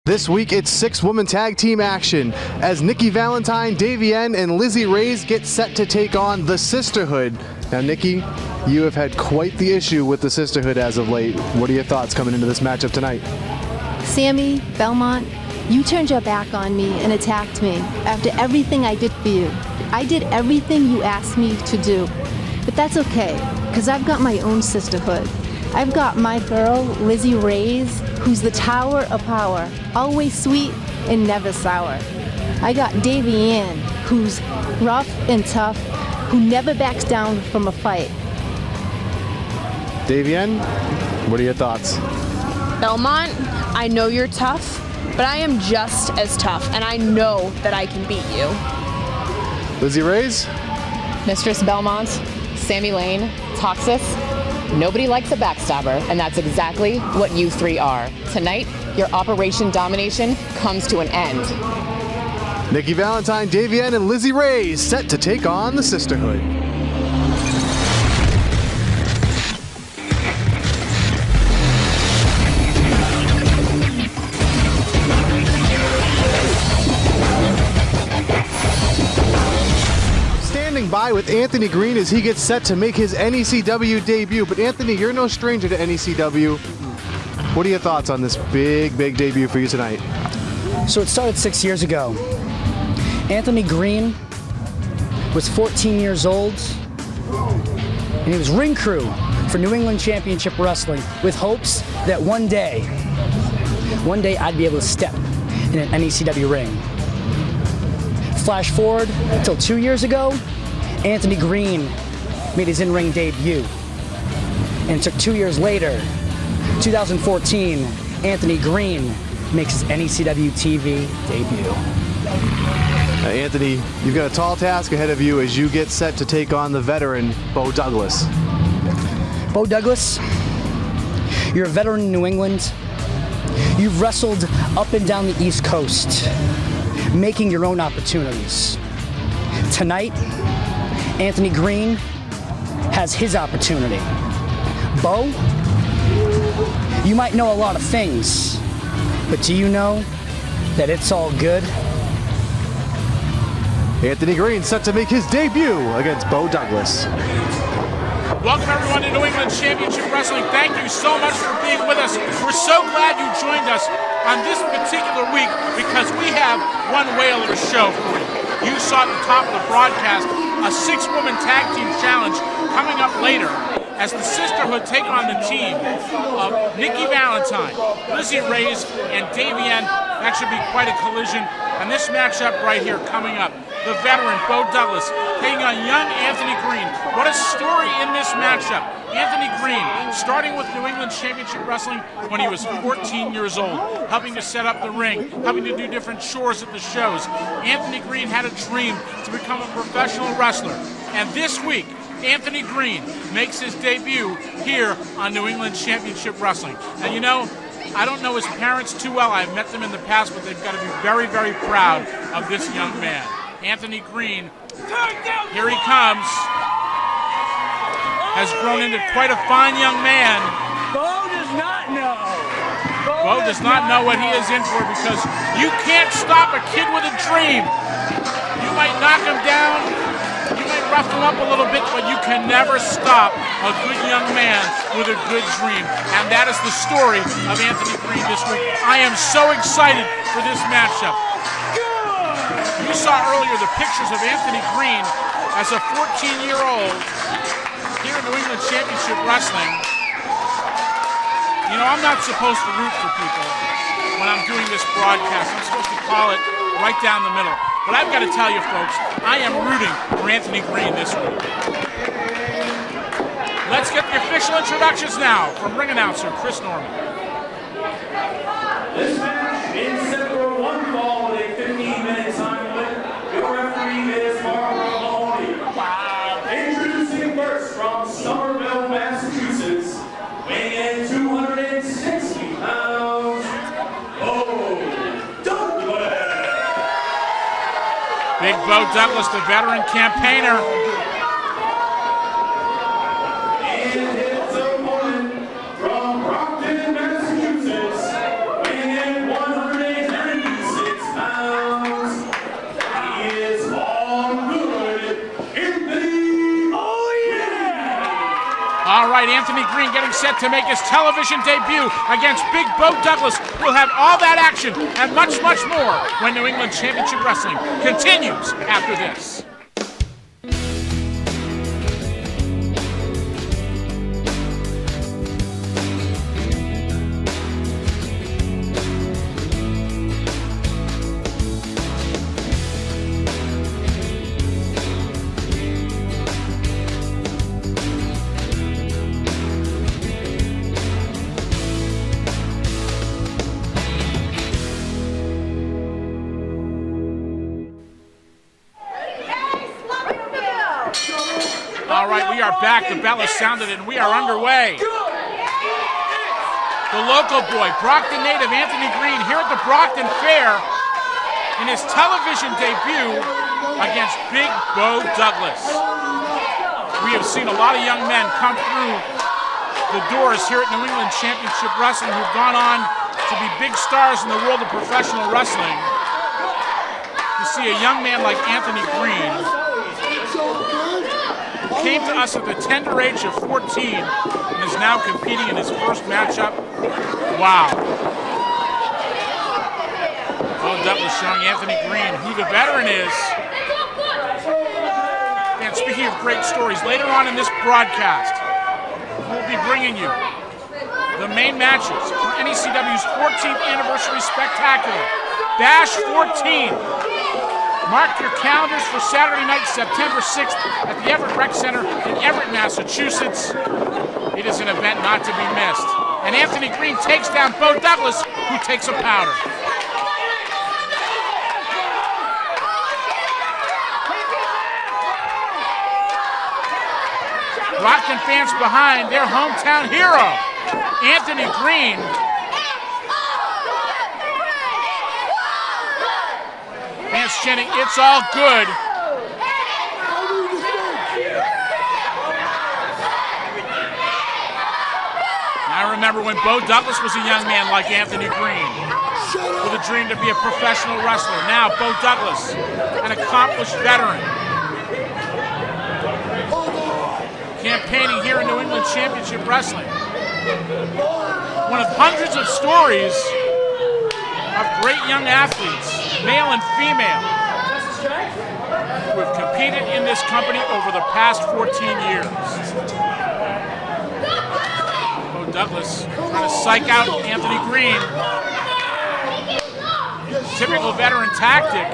This week, it's 6-woman tag team action as Nikki Valentine, Davienne, and Lizzie Raze get set to take on the Sisterhood. Now, Nikki, you have had quite the issue with the Sisterhood as of late. What are your thoughts coming into this matchup tonight? Sammi, Belmont, you turned your back on me and attacked me after everything I did for you. I did everything you asked me to do. But that's okay, because I've got my own sisterhood. I've got my girl, Lizzie Raze, who's the tower of power, always sweet and never sour. I got Davienne, who's rough and tough, who never backs down from a fight. Davienne, what are your thoughts? Belmont, I know you're tough, but I am just as tough, and I know that I can beat you. Lizzie Raze? Mistress Belmont, Sammi Lane, Toxis. Nobody likes a backstabber, and that's exactly what you three are. Tonight, your Operation Domination comes to an end. Nikki Valentine, Davienne, and Lizzie Raze set to take on the Sisterhood. By with Anthony Greene as he gets set to make his NECW debut. But Anthony, you're no stranger to NECW. What are your thoughts on this big debut for you tonight? So it started 6 years ago. Anthony Greene was 14 years old, and he was ring crew for New England Championship Wrestling with hopes that one day I'd be able to step in an NECW ring. Flash forward until 2 years ago, Anthony Greene made his in-ring debut. And it took 2 years later, 2014, Anthony Greene makes his NECW TV debut. Anthony, you've got a tall task ahead of you as you get set to take on the veteran, Beau Douglas. Beau Douglas, you're a veteran in New England. You've wrestled up and down the East Coast, making your own opportunities. Tonight, Anthony Greene has his opportunity. Beau, you might know a lot of things, but do you know that it's all good? Anthony Greene set to make his debut against Beau Douglas. Welcome everyone to New England Championship Wrestling. Thank you so much for being with us. We're so glad you joined us on this particular week because we have one whale of a show for you. You saw at the top of the broadcast a 6-woman tag team challenge coming up later as the Sisterhood take on the team of Nikki Valentine, Lizzie Raze, and Davienne. That should be quite a collision. And this matchup right here coming up, the veteran Beau Douglas taking on young Anthony Greene. What a story in this matchup. Anthony Greene, starting with New England Championship Wrestling when he was 14 years old, helping to set up the ring, helping to do different chores at the shows. Anthony Greene had a dream to become a professional wrestler. And this week, Anthony Greene makes his debut here on New England Championship Wrestling. And you know, I don't know his parents too well. I've met them in the past, but they've got to be very, very proud of this young man. Anthony Greene, here he comes, has grown into quite a fine young man. Beau does not know. Beau does not know what he is in for because you can't stop a kid with a dream. You might knock him down, you might rough him up a little bit, but you can never stop a good young man with a good dream. And that is the story of Anthony Greene this week. I am so excited for this matchup. You saw earlier the pictures of Anthony Greene as a 14-year-old here in New England Championship Wrestling. You know, I'm not supposed to root for people when I'm doing this broadcast. I'm supposed to call it right down the middle. But I've got to tell you, folks, I am rooting for Anthony Greene this week. Let's get the official introductions now from ring announcer Chris Norman. This match is set for one fall with a 15-minute time limit. Your referee is Barbara Mahoney. Introducing first from Somerville, Massachusetts, weighing in 260 pounds, Beau Douglas. Big Beau Douglas, the veteran campaigner. And his opponent from Brockton, Massachusetts, weighing in 180 All right, Anthony Greene getting set to make his television debut against Big Beau Douglas. We'll have all that action and much, much more when New England Championship Wrestling continues after this. All right, we are back. The bell has sounded and we are underway. The local boy, Brockton native Anthony Greene, here at the Brockton Fair in his television debut against Big Beau Douglas. We have seen a lot of young men come through the doors here at New England Championship Wrestling who've gone on to be big stars in the world of professional wrestling. To see a young man like Anthony Greene, came to us at the tender age of 14 and is now competing in his first matchup. Wow. Beau Douglas showing Anthony Greene who the veteran is. And speaking of great stories, later on in this broadcast, we'll be bringing you the main matches for NECW's 14th Anniversary Spectacular, Bash 14. Mark your calendars for Saturday night, September 6th at the Everett Rec Center in Everett, Massachusetts. It is an event not to be missed. And Anthony Greene takes down Beau Douglas, who takes a powder. Brockton fans behind their hometown hero, Anthony Greene. Fans chanting, "It's all good." I remember when Beau Douglas was a young man like Anthony Greene, with a dream to be a professional wrestler. Now Beau Douglas, an accomplished veteran, campaigning here in New England Championship Wrestling. One of hundreds of stories of great young athletes, male and female, who have competed in this company over the past 14 years. Beau Douglas trying to psych out Anthony Greene. Typical veteran tactic.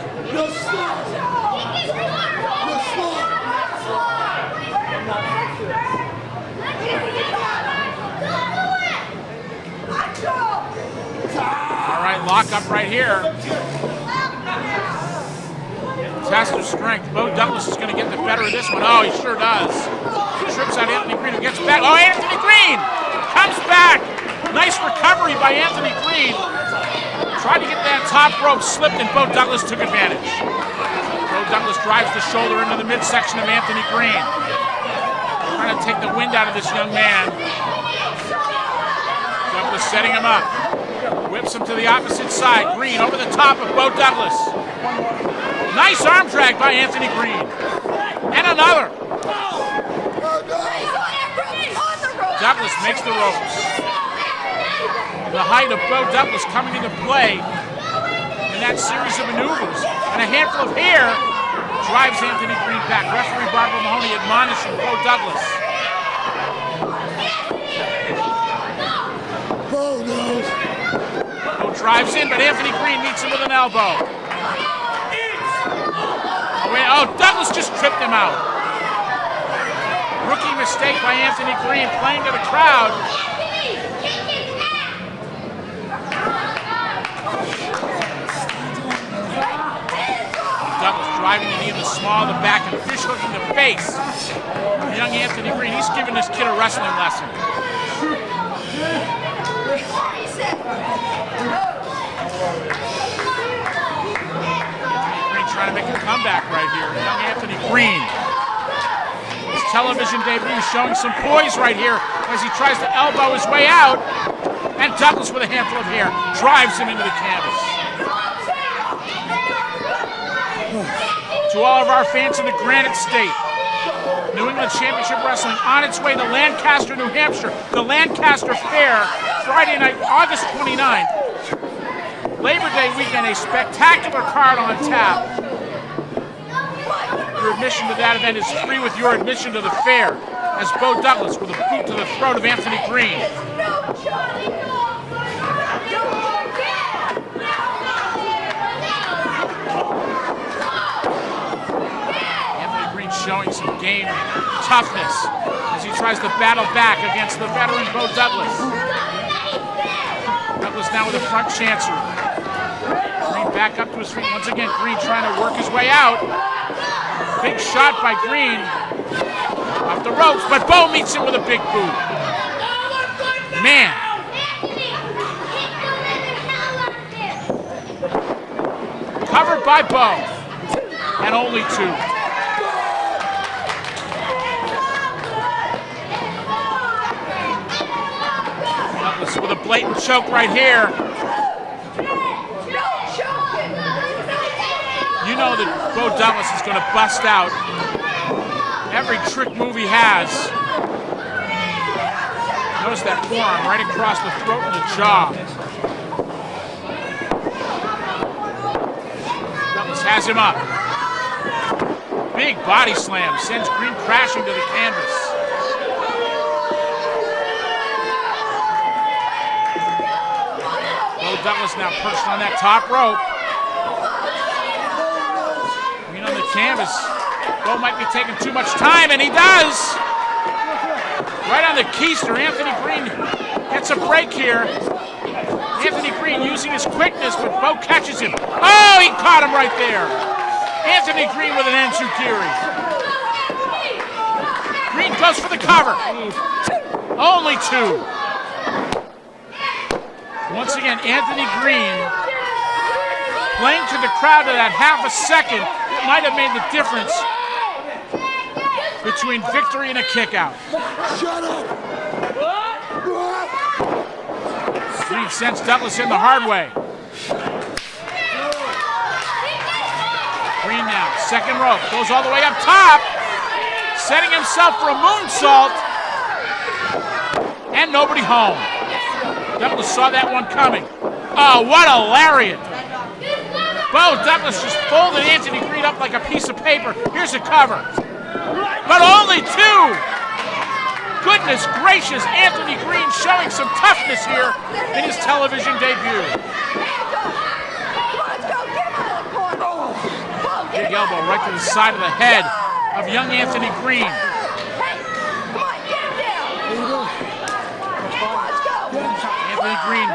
All right, lock up right here. Test of strength. Beau Douglas is going to get the better of this one. Oh, he sure does. Trips out Anthony Greene, who gets back. Oh, Anthony Greene comes back. Nice recovery by Anthony Greene. Tried to get that top rope, slipped, and Beau Douglas took advantage. Beau Douglas drives the shoulder into the midsection of Anthony Greene. Trying to take the wind out of this young man. Douglas setting him up. Whips him to the opposite side. Greene over the top of Beau Douglas. Nice arm drag by Anthony Greene. And another. Douglas makes the ropes. The height of Beau Douglas coming into play in that series of maneuvers. And a handful of hair drives Anthony Greene back. Referee Barbara Mahoney admonishing Beau Douglas. Beau drives in, but Anthony Greene meets him with an elbow. Oh, Douglas just tripped him out. Rookie mistake by Anthony Greene, playing to the crowd. Douglas driving the knee in the small of the back and fish hooking the face of young Anthony Greene. He's giving this kid a wrestling lesson. Trying to make a comeback right here. Young Anthony Greene. His television debut showing some poise right here as he tries to elbow his way out. And Douglas with a handful of hair drives him into the canvas. To all of our fans in the Granite State, New England Championship Wrestling on its way to Lancaster, New Hampshire, the Lancaster Fair, Friday night, August 29th. Labor Day weekend, a spectacular card on tap. Your admission to that event is free with your admission to the fair, as Beau Douglas with a boot to the throat of Anthony Greene. Anthony Greene showing some game toughness as he tries to battle back against the veteran Beau Douglas. Douglas now with a front chancer. Greene back up to his feet. Once again, Greene trying to work his way out. Big shot by Greene. Off the ropes, but Beau meets him with a big boot. Man. Covered by Beau. And only 2. Douglas with a blatant choke right here. You know that Beau Douglas is going to bust out every trick move he has. Notice that forearm right across the throat and the jaw. Douglas has him up. Big body slam sends Greene crashing to the canvas. Beau Douglas now perched on that top rope. On the canvas, Beau might be taking too much time, and he does! Right on the keister, Anthony Greene gets a break here. Anthony Greene using his quickness, but Beau catches him. Oh, he caught him right there! Anthony Greene with an enziguri. Greene goes for the cover. Only 2. Once again, Anthony Greene playing to the crowd to that half a second might have made the difference between victory and a kick-out. Shut up! Greene sends Douglas in the hard way. Greene now, second rope, goes all the way up top, setting himself for a moonsault, and nobody home. Douglas saw that one coming. Oh, what a lariat! Beau Douglas just folded Anthony Greene up like a piece of paper. Here's a cover. But only 2! Goodness gracious, Anthony Greene showing some toughness here in his television debut. Big elbow right to the side of the head of young Anthony Greene. Anthony Greene,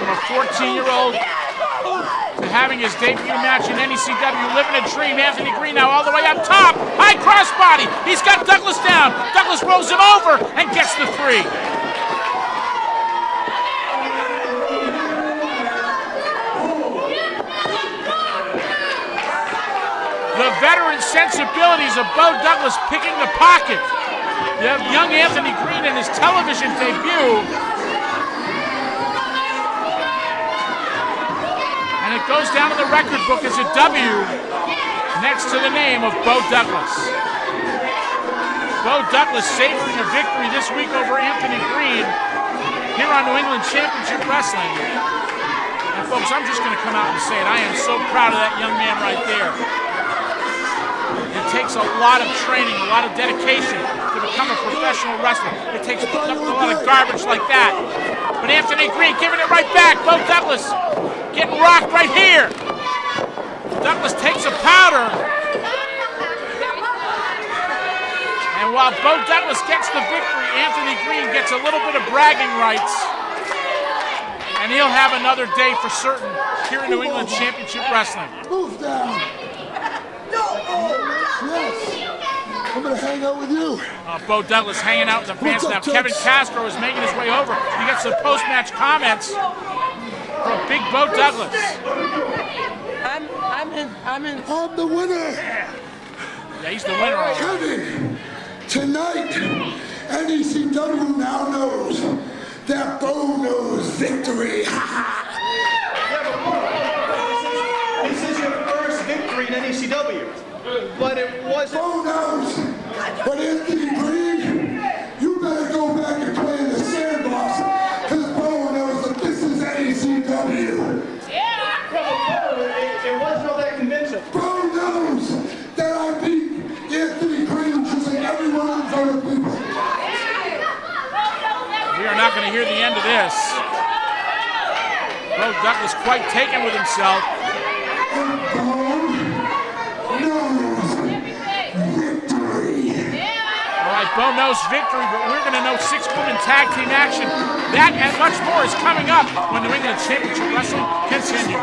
from a 14-year-old to having his debut match in NECW, living a dream. Anthony Greene now all the way up top. High crossbody. He's got Douglas down. Douglas rolls him over and gets the 3. The veteran sensibilities of Beau Douglas picking the pocket. You have young Anthony Greene in his television debut. And it goes down in the record book as a W next to the name of Beau Douglas. Beau Douglas savoring a victory this week over Anthony Greene here on New England Championship Wrestling. And folks, I'm just going to come out and say it. I am so proud of that young man right there. It takes a lot of training, a lot of dedication to become a professional wrestler. It takes putting up a lot of garbage like that. But Anthony Greene giving it right back. Beau Douglas getting rocked right here. Douglas takes a powder. And while Beau Douglas gets the victory, Anthony Greene gets a little bit of bragging rights. And he'll have another day for certain here in New England Championship Wrestling. Move down. Yes. I'm going to hang out with you. Beau Douglas hanging out in the fans now. Kevin Castro is making his way over. He gets the post-match comments from Big Beau Douglas. I'm the winner. Yeah, he's the winner. Kevin, tonight, NECW now knows that Beau knows victory. This is your first victory in NECW, but it wasn't. Beau knows But Anthony Greene, you better go back and play in the sandbox, because Beau knows that this is NECW. It wasn't all that convincing. Beau knows that I beat Anthony Greene just like everyone in front of people. We are not going to hear the end of this. Beau Douglas quite taken with himself. Beau knows victory, but we're going to know 6-woman tag team action. That and much more is coming up when New England Championship Wrestling continues.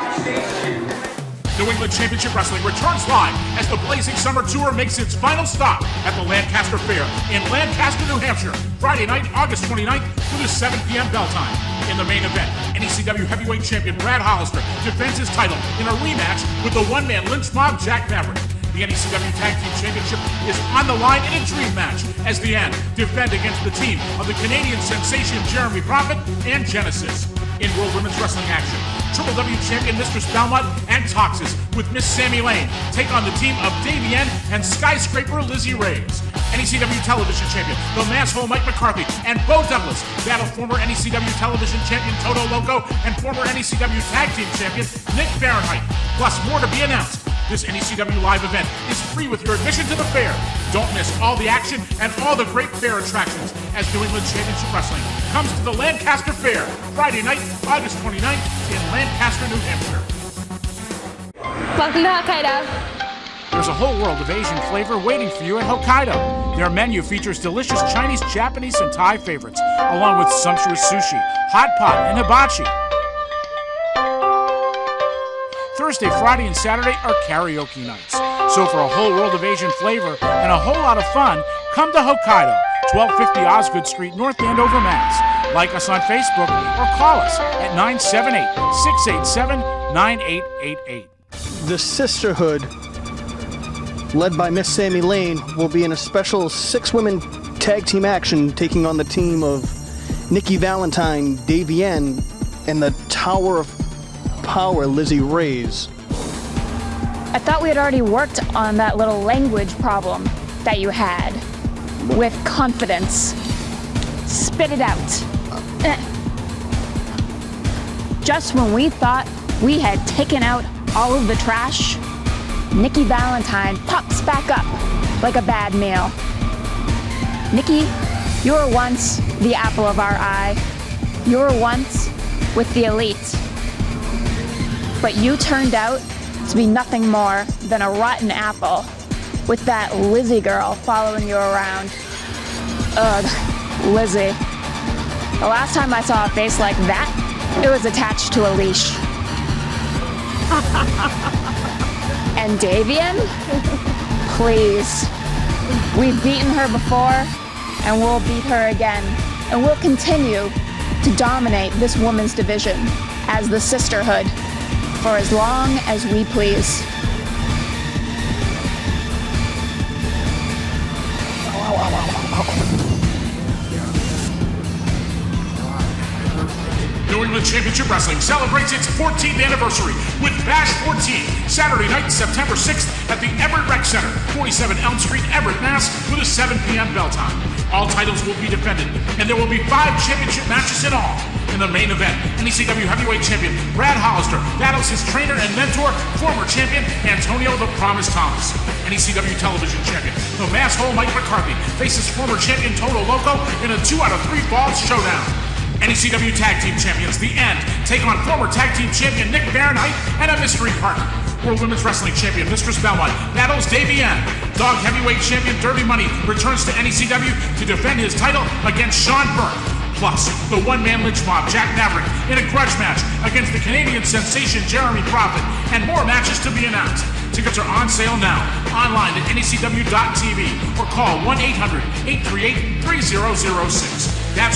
New England Championship Wrestling returns live as the Blazing Summer Tour makes its final stop at the Lancaster Fair in Lancaster, New Hampshire, Friday night, August 29th through the 7 p.m. bell time. In the main event, NECW Heavyweight Champion Brad Hollister defends his title in a rematch with the one-man lynch mob Jack Maverick. The NECW Tag Team Championship is on the line in a dream match as the End defend against the team of the Canadian sensation Jeremy Prophet and Genesis. In World Women's Wrestling action, Triple W Champion Mistress Belmont and Toxis with Miss Sammi Lane take on the team of Davienne and Skyscraper Lizzie Raze. NECW Television Champion, the Masshole Mike McCarthy and Beau Douglas battle former NECW Television Champion Toto Loco and former NECW Tag Team Champion Nick Valentine. Plus more to be announced. This NECW live event is free with your admission to the fair. Don't miss all the action and all the great fair attractions as New England Championship Wrestling comes to the Lancaster Fair, Friday night, August 29th in Lancaster, New Hampshire. Welcome to Hokkaido. There's a whole world of Asian flavor waiting for you at Hokkaido. Their menu features delicious Chinese, Japanese, and Thai favorites, along with sumptuous sushi, hot pot, and hibachi. Thursday, Friday, and Saturday are karaoke nights. So for a whole world of Asian flavor and a whole lot of fun, come to Hokkaido, 1250 Osgood Street, North Andover, Mass. Like us on Facebook or call us at 978-687-9888. The Sisterhood, led by Miss Sammi Lane, will be in a special 6-women tag team action taking on the team of Nikki Valentine, Davienne, and the Tower of Power, Lizzie Raze. I thought we had already worked on that little language problem that you had. With confidence. Spit it out. Just when we thought we had taken out all of the trash, Nikki Valentine pops back up like a bad meal. Nikki, you were once the apple of our eye. You were once with the elite. But you turned out to be nothing more than a rotten apple with that Lizzie girl following you around. Ugh, Lizzie. The last time I saw a face like that, it was attached to a leash. And Davienne? Please. We've beaten her before, and we'll beat her again. And we'll continue to dominate this women's division as the Sisterhood for as long as we please. New England Championship Wrestling celebrates its 14th anniversary with Bash 14, Saturday night, September 6th at the Everett Rec Center, 47 Elm Street, Everett, Mass, with a 7 p.m. bell time. All titles will be defended, and there will be 5 championship matches in all. In the main event, NECW Heavyweight Champion Brad Hollister battles his trainer and mentor, former champion Antonio the Promise Thomas. NECW Television Champion, the Masshole Mike McCarthy, faces former champion Toto Loco in a 2 out of 3 falls showdown. NECW Tag Team Champions, The End, take on former Tag Team Champion Nick Valentine and a mystery partner. World Women's Wrestling Champion Mistress Belmont battles Davienne. Dog Heavyweight Champion Derby Money returns to NECW to defend his title against Sean Burke. Plus, the one-man lynch mob Jack Maverick in a grudge match against the Canadian sensation Jeremy Prophet, and more matches to be announced. Tickets are on sale now, online at NECW.TV, or call 1-800-838-3006. That's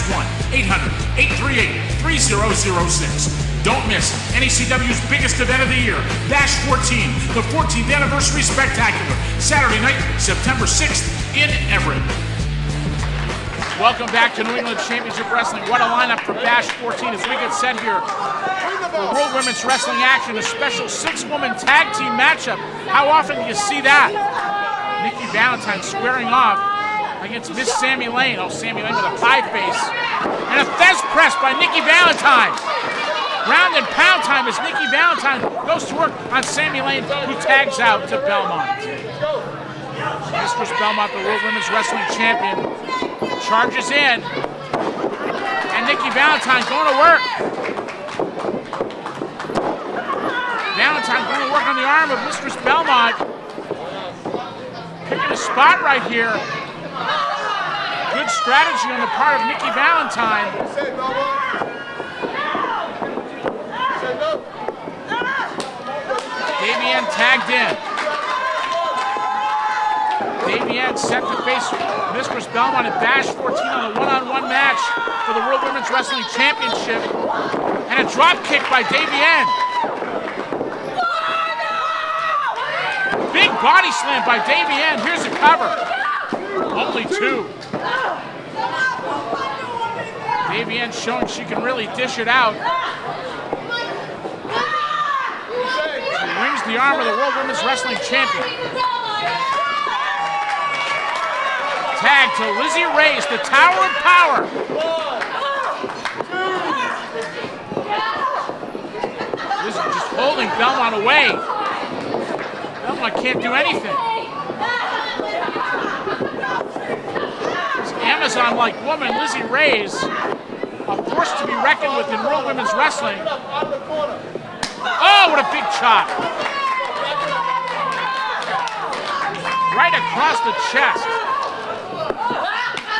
1-800-838-3006. Don't miss NECW's biggest event of the year, Bash 14, the 14th Anniversary Spectacular, Saturday night, September 6th in Everett. Welcome back to New England Championship Wrestling. What a lineup for Bash 14 as we get set here for World Women's Wrestling action, a special 6-woman tag team matchup. How often do you see that? Nikki Valentine squaring off against Miss Sammi Lane. Oh, Sammi Lane with a pie face. And a fez press by Nikki Valentine. Round and pound time as Nikki Valentine goes to work on Sammi Lane, who tags out to Belmont. Mistress Belmont, the World Women's Wrestling Champion, charges in. And Nikki Valentine going to work. Valentine going to work on the arm of Mistress Belmont. Picking a spot right here. Good strategy on the part of Nikki Valentine. Davienne tagged in. Davienne set to face Mistress Belmont and Bash 14 on a one-on-one match for the World Women's Wrestling Championship. And a drop kick by Davienne. Big body slam by Davienne. Here's a cover. Only two. Davienne showing she can really dish it out. She rings the arm of the World Women's Wrestling Champion. Tag to Lizzie Raze, the Tower of Power. Lizzie just holding Belmont away. Belmont can't do anything. This Amazon-like woman, Lizzie Raze, a force to be reckoned with in World Women's Wrestling. Oh, what a big chop. Right across the chest.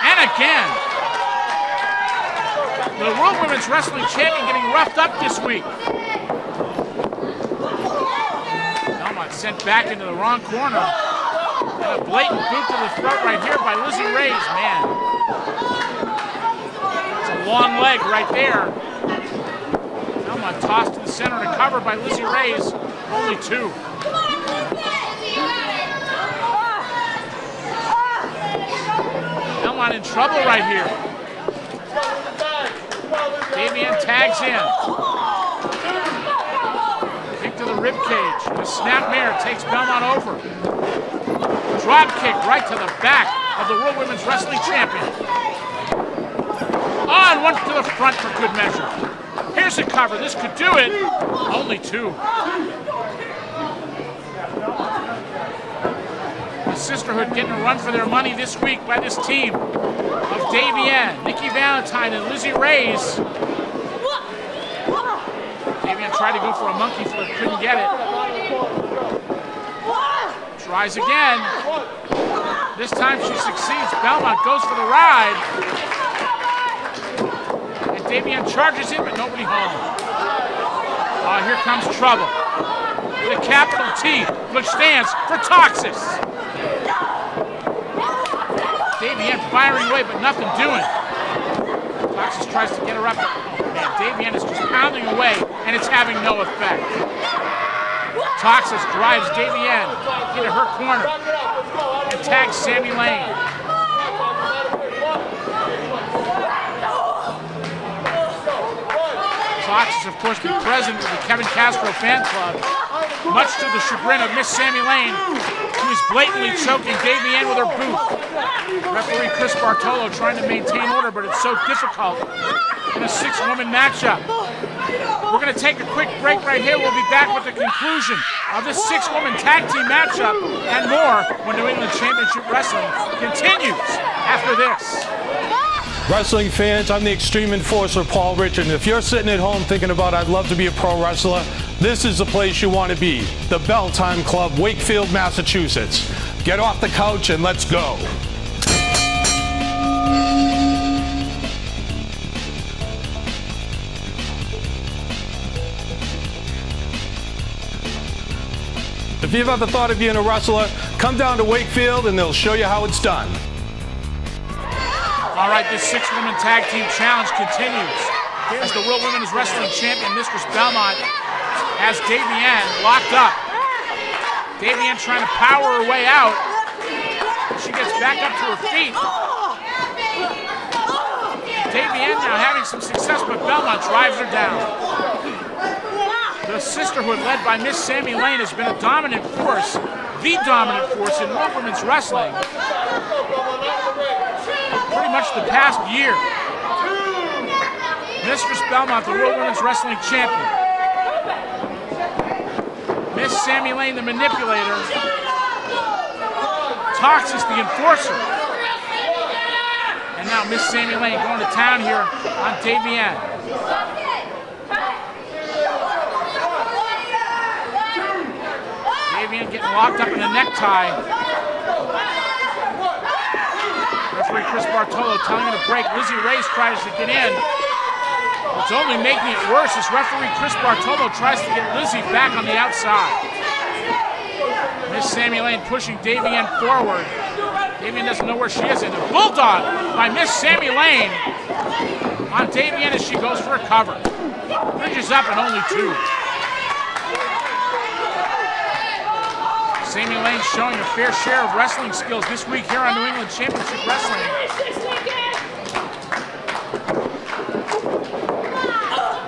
And again. The World Women's Wrestling Champion getting roughed up this week. Belmont sent back into the wrong corner. And a blatant boot to the throat right here by Lizzie Raze. Man. It's a long leg right there. Belmont tossed to the center to cover by Lizzie Raze. Only two. Belmont in trouble right here. Davienne tags in. Kick to the rib cage. The snapmare takes Belmont over. Drop kick right to the back of the World Women's Wrestling Champion. On one to the front for good measure. Here's a cover. This could do it. Only two. The Sisterhood getting a run for their money this week by this team of Davienne, Nikki Valentine, and Lizzie Raze. Davienne tried to go for a monkey flip, couldn't get it. Tries again. This time she succeeds. Belmont goes for the ride. And Davienne charges in, but nobody home. Here comes trouble. With a capital T, which stands for Toxis. Davienne firing away, but nothing doing. Toxis tries to get her up. Oh, man, Davienne is just pounding away, and it's having no effect. Toxis drives Davienne into her corner and tags Sammi Lane. Toxis, of course, the president of the Kevin Castro fan club, much to the chagrin of Miss Sammi Lane, who is blatantly choking Davienne with her boot. Referee Chris Bartolo trying to maintain order, but it's so difficult in a six-woman matchup. We're going to take a quick break right here. We'll be back with the conclusion of this six-woman tag team matchup and more when New England Championship Wrestling continues after this. Wrestling fans, I'm the Extreme Enforcer, Paul Richard, and if you're sitting at home thinking about I'd love to be a pro wrestler, this is the place you want to be, the Bell Time Club, Wakefield, Massachusetts. Get off the couch and let's go. If you've ever thought of being a wrestler, come down to Wakefield and they'll show you how it's done. All right, this six-woman tag team challenge continues as the World Women's Wrestling Champion, Mistress Belmont, has Davienne locked up. Davienne trying to power her way out. She gets back up to her feet. Davienne now having some success, but Belmont drives her down. The Sisterhood, led by Miss Sammi Lane, has been a dominant force, the dominant force in World Women's Wrestling. much the past year. Mistress Belmont, the World Women's Wrestling Champion. Miss Sammi Lane, the manipulator. Toxis, the enforcer. And now Miss Sammi Lane going to town here on Davienne. Davienne getting locked up in a necktie. Referee Chris Bartolo telling her to break. Lizzie Raze tries to get in. It's only making it worse as referee Chris Bartolo tries to get Lizzie back on the outside. Miss Sammi Lane pushing Davienne forward. Davienne doesn't know where she is, and a bulldog by Miss Sammi Lane on Davienne as she goes for a cover. Bridges up and only 2. Sammi Lane showing a fair share of wrestling skills this week here on New England Championship Wrestling.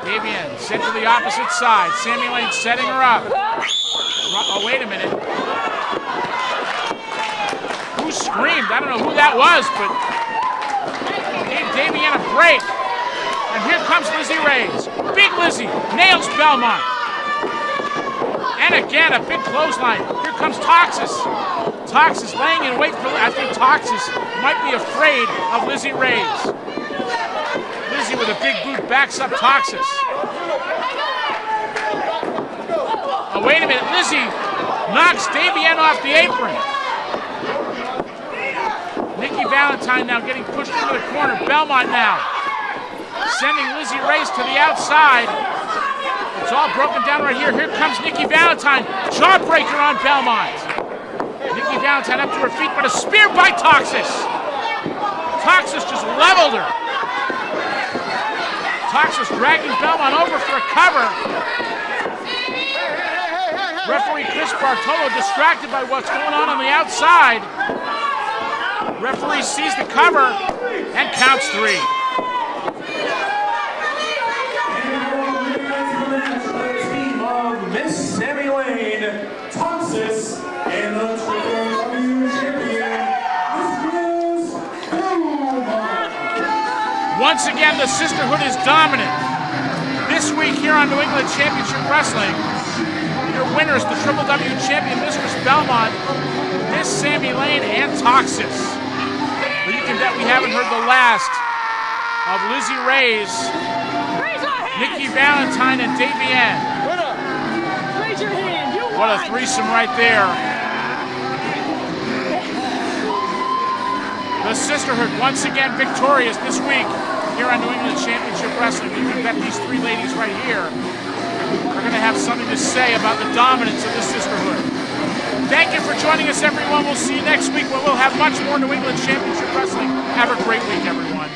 Davienne sent to the opposite side. Sammi Lane setting her up. Oh, wait a minute. Who screamed? I don't know who that was, but gave Davienne a break. And here comes Lizzie Raze. Big Lizzie nails Belmont. And again, a big clothesline. Here comes Toxis. Toxis laying in wait for, I think Toxis might be afraid of Lizzie Raze. Lizzie with a big boot backs up Toxis. Oh, wait a minute. Lizzie knocks Davienne off the apron. Nikki Valentine now getting pushed into the corner. Belmont now sending Lizzie Raze to the outside. It's all broken down right here. Here comes Nikki Valentine. Jawbreaker on Belmont. Nikki Valentine up to her feet, but a spear by Toxis. Toxis just leveled her. Toxis dragging Belmont over for a cover. Referee Chris Bartolo distracted by what's going on the outside. Referee sees the cover and counts 3. Miss Sammi Lane, Toxis, and the WWE Champion, Mistress Belmont. Once again, the Sisterhood is dominant. This week here on New England Championship Wrestling, your winners, the WWE Champion, Mistress Belmont, Miss Sammi Lane, and Toxis. But you can bet we haven't heard the last of Lizzie Raze, Nikki Valentine, and Davienne. What a threesome right there. The Sisterhood once again victorious this week here on New England Championship Wrestling. You can bet these 3 ladies right here are going to have something to say about the dominance of the Sisterhood. Thank you for joining us, everyone. We'll see you next week when we'll have much more New England Championship Wrestling. Have a great week, everyone.